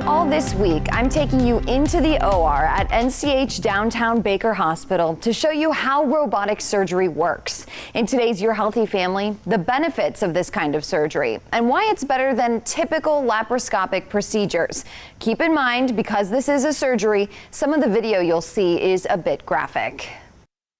All this week, I'm taking you into the OR at NCH Downtown Baker Hospital to show you how robotic surgery works. In today's Your Healthy Family, the benefits of this kind of surgery and why it's better than typical laparoscopic procedures. Keep in mind, because this is a surgery, some of the video you'll see is a bit graphic.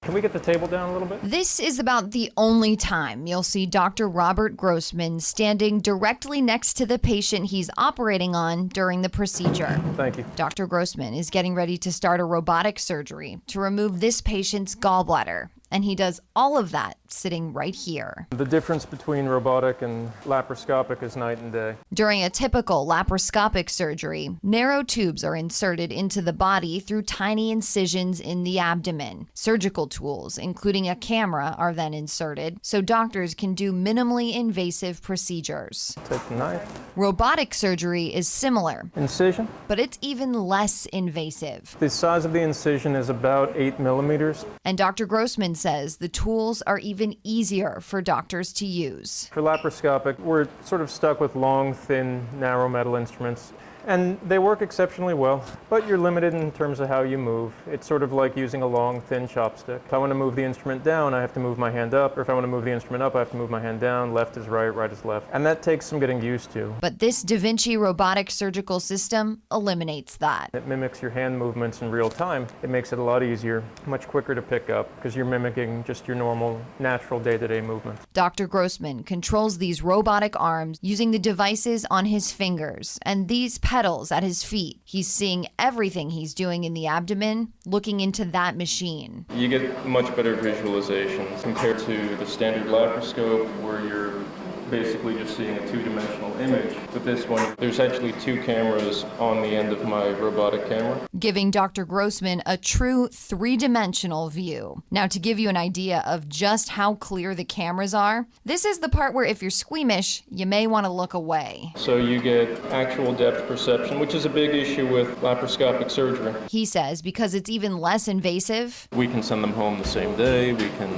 Can we get the table down a little bit? This is about the only time you'll see Dr. Robert Grossman standing directly next to the patient he's operating on during the procedure. Thank you. Dr. Grossman is getting ready to start a robotic surgery to remove this patient's gallbladder. And he does all of that sitting right here. The difference between robotic and laparoscopic is night and day. During a typical laparoscopic surgery, narrow tubes are inserted into the body through tiny incisions in the abdomen. Surgical tools, including a camera, are then inserted so doctors can do minimally invasive procedures. Take the knife. Robotic surgery is similar, Incision. but it's even less invasive. The size of the incision is about 8 millimeters. And Dr. Grossman says the tools are even easier for doctors to use. For laparoscopic, we're sort of stuck with long, thin, narrow metal instruments. And they work exceptionally well, but you're limited in terms of how you move. It's sort of like using a long, thin chopstick. If I want to move the instrument down, I have to move my hand up, or if I want to move the instrument up, I have to move my hand down. Left is right, right is left. And that takes some getting used to. But this Da Vinci robotic surgical system eliminates that. It mimics your hand movements in real time. It makes it a lot easier, much quicker to pick up, because you're mimicking just your normal, natural day-to-day movements. Dr. Grossman controls these robotic arms using the devices on his fingers and these pedals at his feet. He's seeing everything he's doing in the abdomen, looking into that machine. You get much better visualizations compared to the standard laparoscope where you're basically just seeing a two-dimensional image. With this one, there's actually two cameras on the end of my robotic camera, giving Dr. Grossman a true three-dimensional view. Now, to give you an idea of just how clear the cameras are, this is the part where if you're squeamish, you may want to look away. so you get actual depth perception, which is a big issue with laparoscopic surgery. He says because it's even less invasive, We can send them home the same day, we can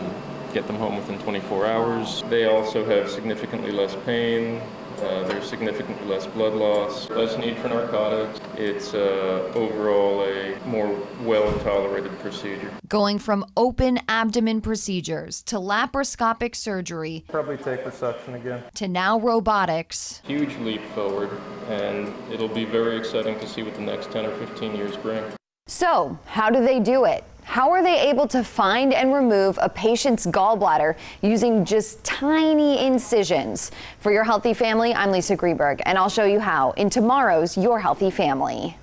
get them home within 24 hours. They also have significantly less pain, there's significantly less blood loss, less need for narcotics. It's overall a more well-tolerated procedure. going from open abdomen procedures to laparoscopic surgery Probably take resection again. to now robotics. Huge leap forward, and it'll be very exciting to see what the next 10 or 15 years bring. So, how do they do it? How are they able to find and remove a patient's gallbladder using just tiny incisions? For Your Healthy Family, I'm Lisa Greenberg, and I'll show you how in tomorrow's Your Healthy Family.